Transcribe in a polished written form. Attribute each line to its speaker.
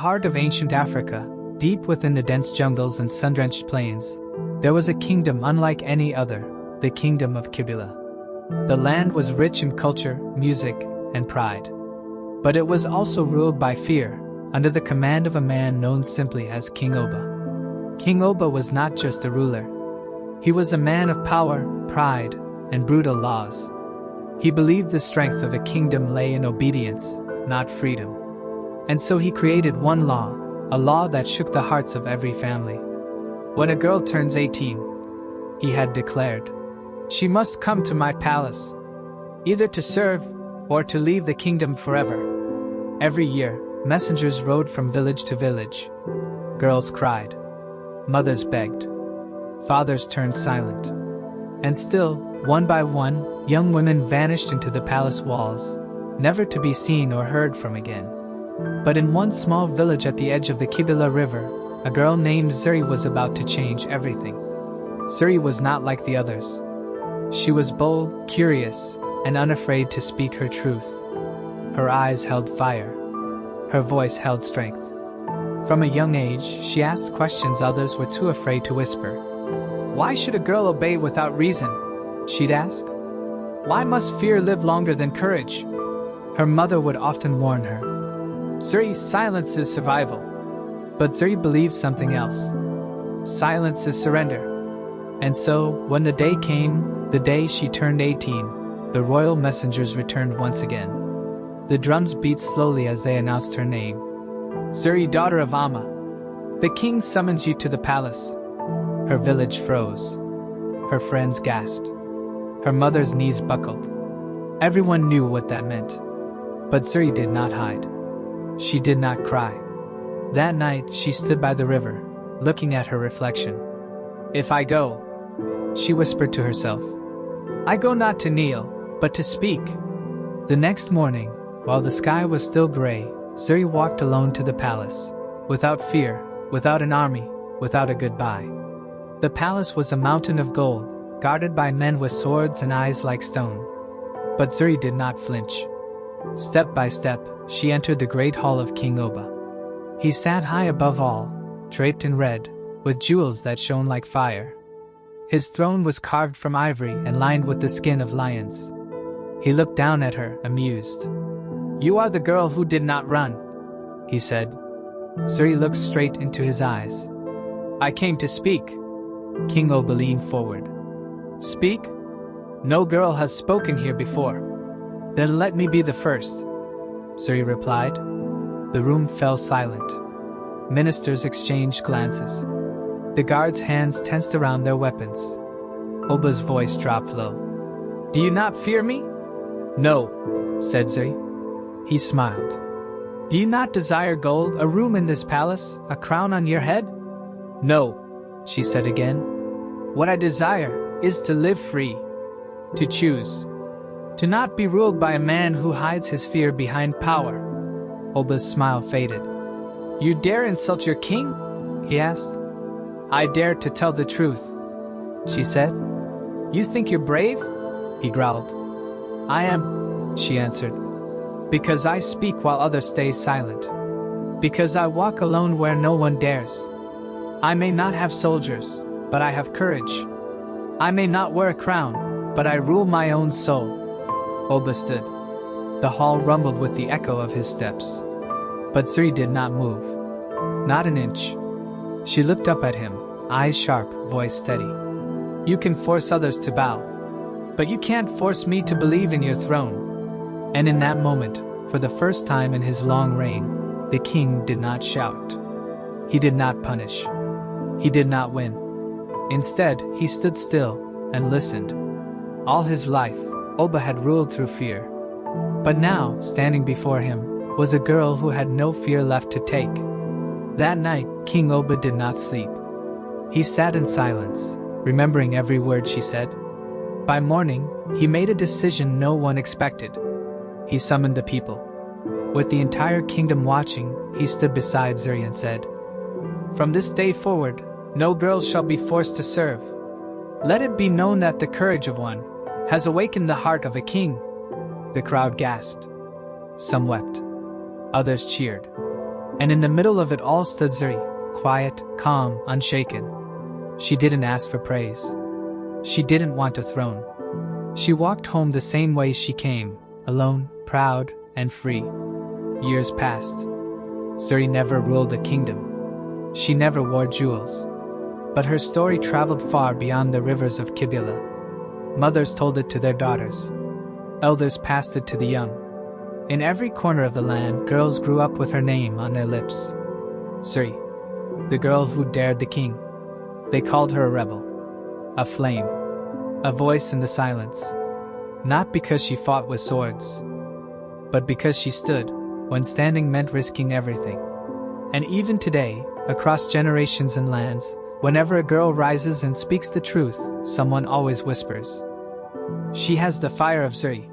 Speaker 1: heart of ancient Africa, deep within the dense jungles and sun-drenched plains, there was a kingdom unlike any other, the kingdom of Kibila. The land was rich in culture, music, and pride. But it was also ruled by fear, under the command of a man known simply as King Oba. King Oba was not just a ruler. He was a man of power, pride, and brutal laws. He believed the strength of a kingdom lay in obedience, not freedom. And so he created one law, a law that shook the hearts of every family. When a girl turns 18, he had declared, "She must come to my palace, either to serve or to leave the kingdom forever." Every year, messengers rode from village to village. Girls cried. Mothers begged. Fathers turned silent. And still, one by one, young women vanished into the palace walls, never to be seen or heard from again. But in one small village at the edge of the Kibila River, a girl named Zuri was about to change everything. Zuri was not like the others. She was bold, curious, and unafraid to speak her truth. Her eyes held fire. Her voice held strength. From a young age, she asked questions others were too afraid to whisper. Why should a girl obey without reason? She'd ask. Why must fear live longer than courage? Her mother would often warn her. Zuri, silence is survival. But Zuri believed something else. Silence is surrender. And so, when the day came, the day she turned 18, the royal messengers returned once again. The drums beat slowly as they announced her name. Zuri, daughter of Amma, the king summons you to the palace. Her village froze. Her friends gasped. Her mother's knees buckled. Everyone knew what that meant. But Zuri did not hide. She did not cry. That night, she stood by the river, looking at her reflection. If I go, she whispered to herself, I go not to kneel, but to speak. The next morning, while the sky was still gray, Zuri walked alone to the palace, without fear, without an army, without a goodbye. The palace was a mountain of gold, guarded by men with swords and eyes like stone. But Zuri did not flinch. Step by step, she entered the great hall of King Oba. He sat high above all, draped in red, with jewels that shone like fire. His throne was carved from ivory and lined with the skin of lions. He looked down at her, amused. You are the girl who did not run, he said. Zuri looked straight into his eyes. I came to speak. King Oba leaned forward. Speak? No girl has spoken here before. Then let me be the first, Zuri replied. The room fell silent. Ministers exchanged glances. The guards' hands tensed around their weapons. Oba's voice dropped low. Do you not fear me? No, said Zuri. He smiled. Do you not desire gold, a room in this palace, a crown on your head? No, she said again. What I desire is to live free, to choose, to not be ruled by a man who hides his fear behind power. Oba's smile faded. You dare insult your king? He asked. I dare to tell the truth, she said. You think you're brave? He growled. I am, she answered. Because I speak while others stay silent. Because I walk alone where no one dares. I may not have soldiers, but I have courage. I may not wear a crown, but I rule my own soul. Oba stood. The hall rumbled with the echo of his steps. But Zuri did not move. Not an inch. She looked up at him, eyes sharp, voice steady. You can force others to bow, but you can't force me to believe in your throne. And in that moment, for the first time in his long reign, the king did not shout. He did not punish. He did not win. Instead, he stood still and listened. All his life, Oba had ruled through fear. But now, standing before him, was a girl who had no fear left to take. That night, King Oba did not sleep. He sat in silence, remembering every word she said. By morning, he made a decision no one expected. He summoned the people. With the entire kingdom watching, he stood beside Zuri and said, From this day forward, no girl shall be forced to serve. Let it be known that the courage of one has awakened the heart of a king. The crowd gasped. Some wept. Others cheered. And in the middle of it all stood Zuri, quiet, calm, unshaken. She didn't ask for praise. She didn't want a throne. She walked home the same way she came, alone, proud, and free. Years passed. Zuri never ruled a kingdom. She never wore jewels. But her story traveled far beyond the rivers of Kibula. Mothers told it to their daughters. Elders passed it to the young. In every corner of the land, girls grew up with her name on their lips. Zuri, the girl who dared the king. They called her a rebel, a flame, a voice in the silence. Not because she fought with swords, but because she stood when standing meant risking everything. And even today, across generations and lands, whenever a girl rises and speaks the truth, someone always whispers, "She has the fire of Zuri."